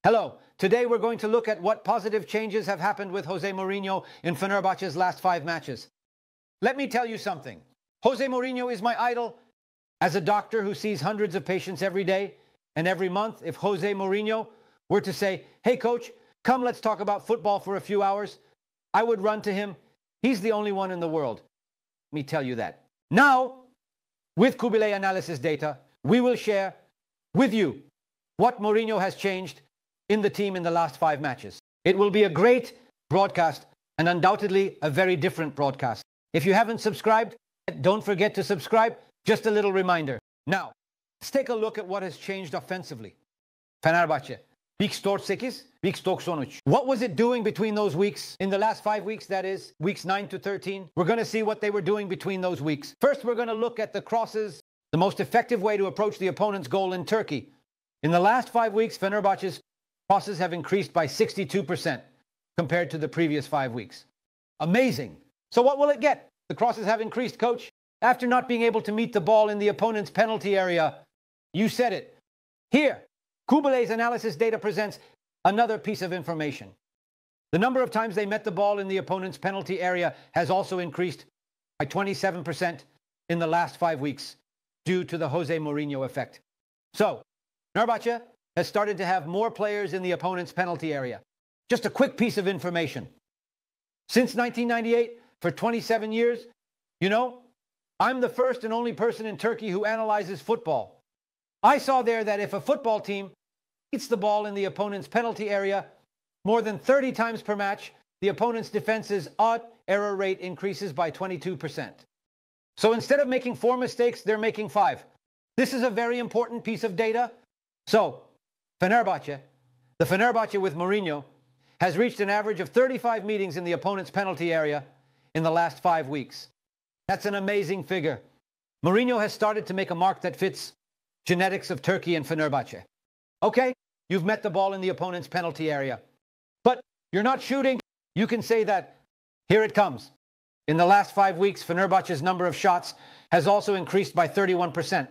Hello. Today we're going to look at what positive changes have happened with Jose Mourinho in Fenerbahçe's last 5 matches. Let me tell you something. Jose Mourinho is my idol. As a doctor who sees hundreds of patients every day and every month, if Jose Mourinho were to say, "Hey coach, come let's talk about football for a few hours," I would run to him. He's the only one in the world. Let me tell you that. Now, with KUBİLAY analysis data, we will share with you what Mourinho has changed in the team in the last 5 matches. It will be a great broadcast and undoubtedly a very different broadcast. If you haven't subscribed, don't forget to subscribe. Just a little reminder. Now, let's take a look at what has changed offensively. Fenerbahçe. Week 48, week 93. What was it doing between those weeks? In the last 5 weeks, that is, weeks 9 to 13. We're going to see what they were doing between those weeks. First, we're going to look at the crosses, the most effective way to approach the opponent's goal in Turkey. In the last 5 weeks, Fenerbahçe's crosses have increased by 62% compared to the previous 5 weeks. Amazing. So what will it get? The crosses have increased, coach. After not being able to meet the ball in the opponent's penalty area, you said it. Here, KUBİLAY's analysis data presents another piece of information. The number of times they met the ball in the opponent's penalty area has also increased by 27% in the last 5 weeks due to the Jose Mourinho effect. So, Fenerbahçe has started to have more players in the opponent's penalty area. Just a quick piece of information. Since 1998, for 27 years, you know, I'm the first and only person in Turkey who analyzes football. I saw there that if a football team hits the ball in the opponent's penalty area more than 30 times per match, the opponent's defense's odd error rate increases by 22%. So instead of making 4 mistakes, they're making 5. This is a very important piece of data. So, Fenerbahçe, the Fenerbahçe with Mourinho, has reached an average of 35 meetings in the opponent's penalty area in the last 5 weeks. That's an amazing figure. Mourinho has started to make a mark that fits genetics of Turkey and Fenerbahçe. Okay, you've met the ball in the opponent's penalty area, but you're not shooting. You can say that. Here it comes. In the last 5 weeks, Fenerbahçe's number of shots has also increased by 31%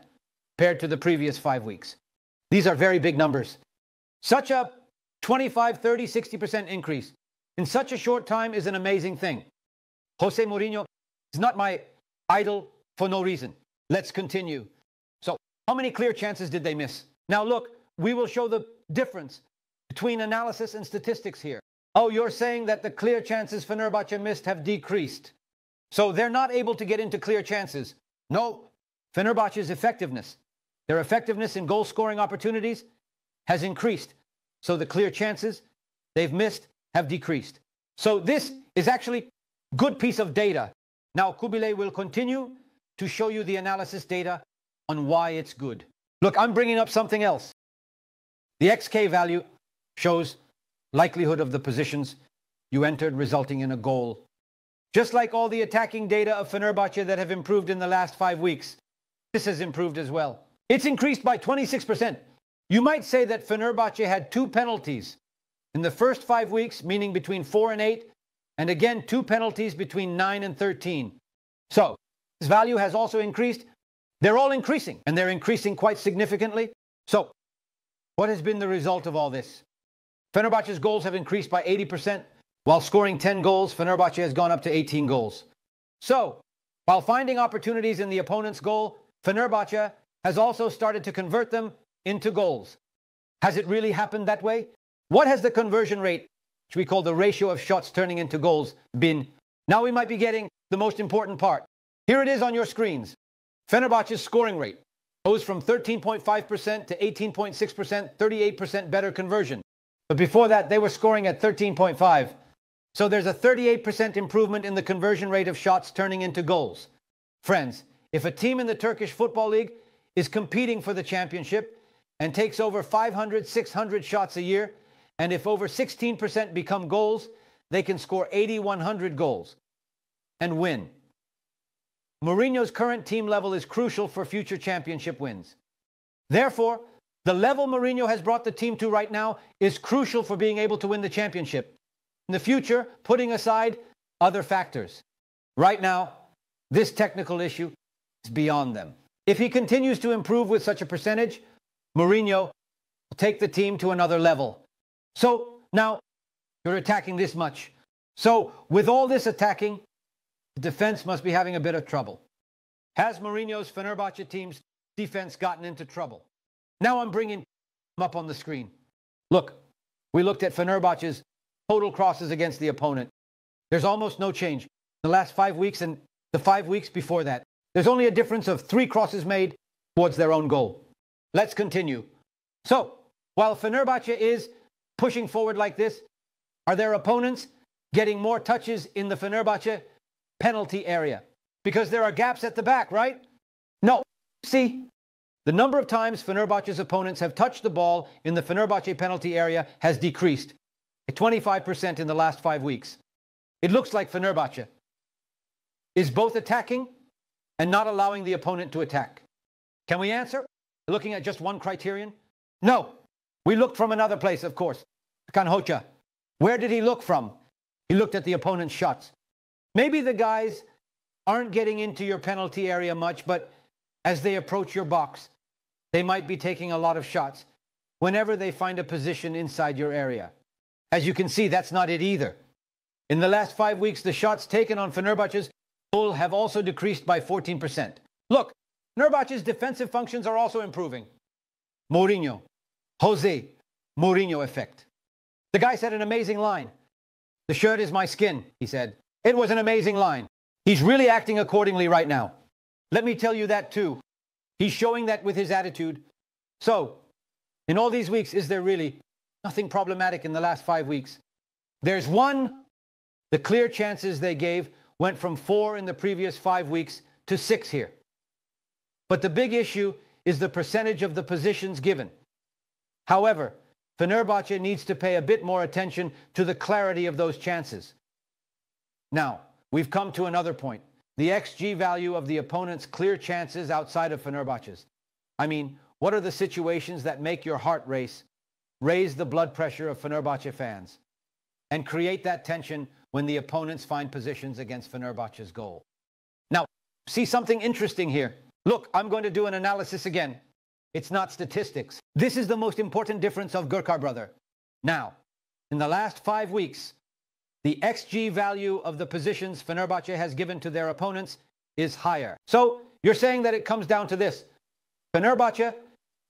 compared to the previous 5 weeks. These are very big numbers. Such a 25, 30, 60% increase in such a short time is an amazing thing. Jose Mourinho is not my idol for no reason. Let's continue. So, how many clear chances did they miss? Now look, we will show the difference between analysis and statistics here. Oh, you're saying that the clear chances Fenerbahçe missed have decreased. So they're not able to get into clear chances. No, Fenerbahçe's effectiveness, their effectiveness in goal-scoring opportunities has increased. So the clear chances they've missed have decreased. So this is actually a good piece of data. Now, KUBİLAY will continue to show you the analysis data on why it's good. Look, I'm bringing up something else. The XK value shows likelihood of the positions you entered resulting in a goal. Just like all the attacking data of Fenerbahçe that have improved in the last 5 weeks, this has improved as well. It's increased by 26%. You might say that Fenerbahçe had 2 penalties in the first 5 weeks, meaning between 4 and 8, and again 2 penalties between 9 and 13. So, this value has also increased. They're all increasing, and they're increasing quite significantly. So, what has been the result of all this? Fenerbahçe's goals have increased by 80%. While scoring 10 goals, Fenerbahçe has gone up to 18 goals. So, while finding opportunities in the opponent's goal, Fenerbahçe has also started to convert them into goals. Has it really happened that way? What has the conversion rate, which we call the ratio of shots turning into goals, been? Now we might be getting the most important part. Here it is on your screens. Fenerbahçe's scoring rate goes from 13.5% to 18.6%, 38% better conversion. But before that, they were scoring at 13.5%. So there's a 38% improvement in the conversion rate of shots turning into goals. Friends, if a team in the Turkish Football League is competing for the championship and takes over 500, 600 shots a year, and if over 16% become goals, they can score 80, 100 goals and win. Mourinho's current team level is crucial for future championship wins. Therefore, the level Mourinho has brought the team to right now is crucial for being able to win the championship. In the future, putting aside other factors. Right now, this technical issue is beyond them. If he continues to improve with such a percentage, Mourinho will take the team to another level. So now you're attacking this much. So with all this attacking, the defense must be having a bit of trouble. Has Mourinho's Fenerbahçe team's defense gotten into trouble? Now I'm bringing them up on the screen. Look, we looked at Fenerbahçe's total crosses against the opponent. There's almost no change. The last 5 weeks and the 5 weeks before that, there's only a difference of 3 crosses made towards their own goal. Let's continue. So, while Fenerbahçe is pushing forward like this, are their opponents getting more touches in the Fenerbahçe penalty area? Because there are gaps at the back, right? No. See, the number of times Fenerbahçe's opponents have touched the ball in the Fenerbahçe penalty area has decreased by 25% in the last 5 weeks. It looks like Fenerbahçe is both attacking and not allowing the opponent to attack. Can we answer? Looking at just one criterion? No. We looked from another place, of course. Gürkan. Where did he look from? He looked at the opponent's shots. Maybe the guys aren't getting into your penalty area much, but as they approach your box, they might be taking a lot of shots whenever they find a position inside your area. As you can see, that's not it either. In the last 5 weeks, the shots taken on Fenerbahçe's goal have also decreased by 14%. Look, Fenerbahçe's defensive functions are also improving. Mourinho, Jose Mourinho effect. The guy said an amazing line. The shirt is my skin, he said. It was an amazing line. He's really acting accordingly right now. Let me tell you that too. He's showing that with his attitude. So, in all these weeks, is there really nothing problematic in the last 5 weeks? There's one. The clear chances they gave went from 4 in the previous 5 weeks to 6 here. But the big issue is the percentage of the positions given. However, Fenerbahçe needs to pay a bit more attention to the clarity of those chances. Now, we've come to another point. The XG value of the opponent's clear chances outside of Fenerbahçe's. I mean, what are the situations that make your heart race, raise the blood pressure of Fenerbahçe fans, and create that tension when the opponents find positions against Fenerbahçe's goal? Now, see something interesting here. Look, I'm going to do an analysis again. It's not statistics. This is the most important difference of Gürkan brother. Now, in the last 5 weeks, the XG value of the positions Fenerbahçe has given to their opponents is higher. So, you're saying that it comes down to this. Fenerbahçe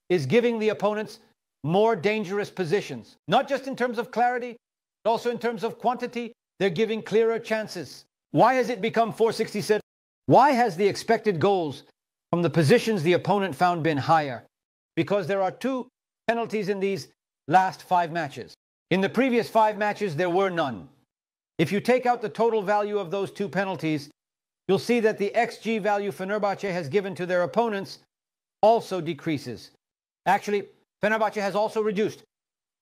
is giving the opponents more dangerous positions. Not just in terms of clarity, but also in terms of quantity. They're giving clearer chances. Why has it become 467? Why has the expected goals from the positions the opponent found been higher? Because there are 2 penalties in these last 5 matches. In the previous 5 matches, there were none. If you take out the total value of those 2 penalties, you'll see that the XG value Fenerbahçe has given to their opponents also decreases. Actually, Fenerbahçe has also reduced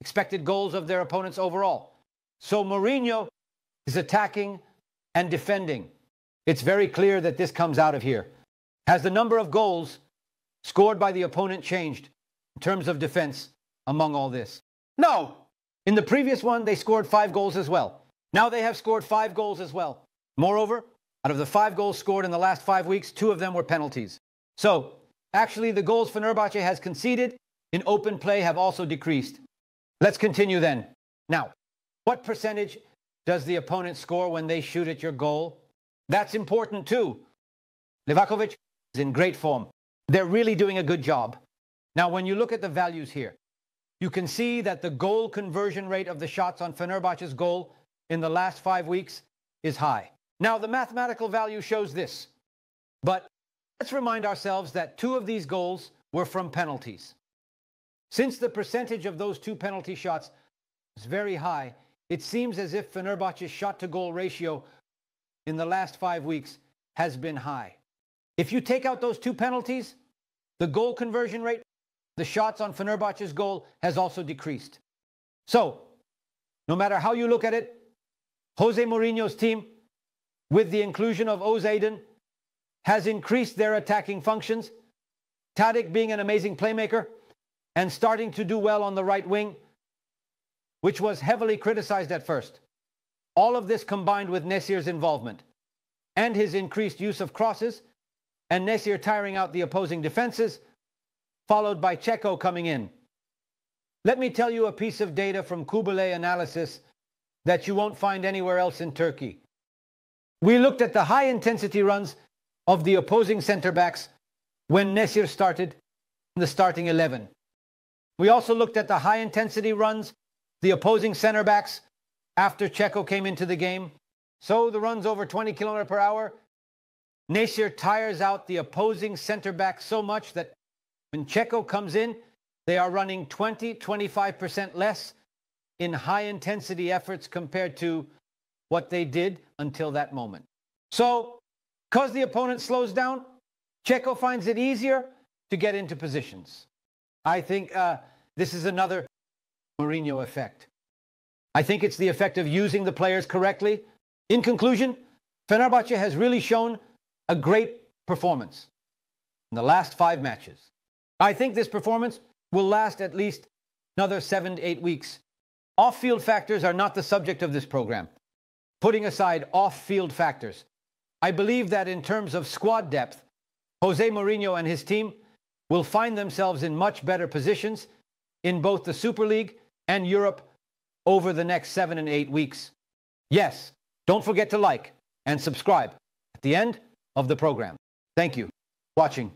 expected goals of their opponents overall. So Mourinho is attacking and defending. It's very clear that this comes out of here. Has the number of goals scored by the opponent changed in terms of defense among all this? No. In the previous one, they scored 5 goals as well. Now they have scored 5 goals as well. Moreover, out of the 5 goals scored in the last 5 weeks, 2 of them were penalties. So, actually, the goals Fenerbahçe has conceded in open play have also decreased. Let's continue then. Now, what percentage does the opponent score when they shoot at your goal? That's important too. Livakovic is in great form. They're really doing a good job. Now, when you look at the values here, you can see that the goal conversion rate of the shots on Fenerbahçe's goal in the last 5 weeks is high. Now, the mathematical value shows this. But let's remind ourselves that 2 of these goals were from penalties. Since the percentage of those 2 penalty shots is very high, it seems as if Fenerbahçe's shot-to-goal ratio in the last 5 weeks has been high. If you take out those 2 penalties, the goal conversion rate, the shots on Fenerbahçe's goal has also decreased. So, no matter how you look at it, Jose Mourinho's team, with the inclusion of Özayden, has increased their attacking functions, Tadic being an amazing playmaker, and starting to do well on the right wing, which was heavily criticized at first. All of this combined with Nesir's involvement and his increased use of crosses, and Nesir tiring out the opposing defenses, followed by Checo coming in. let me tell you a piece of data from KUBİLAY analysis that you won't find anywhere else in Turkey. We looked at the high-intensity runs of the opposing centre-backs when Nesir started in the starting 11. We also looked at the high-intensity runs the opposing centre-backs after Čeko came into the game. So the runs over 20 km per hour, Nesir tires out the opposing centre-back so much that when Čeko comes in, they are running 20-25% less in high-intensity efforts compared to what they did until that moment. So, because the opponent slows down, Čeko finds it easier to get into positions. I think this is another Mourinho effect. I think it's the effect of using the players correctly. In conclusion, Fenerbahçe has really shown a great performance in the last 5 matches. I think this performance will last at least another 7 to 8 weeks. Off-field factors are not the subject of this program. Putting aside off-field factors, I believe that in terms of squad depth, Jose Mourinho and his team will find themselves in much better positions in both the Super League and Europe over the next 7 and 8 weeks. Yes, don't forget to like and subscribe at the end of the program. Thank you for watching.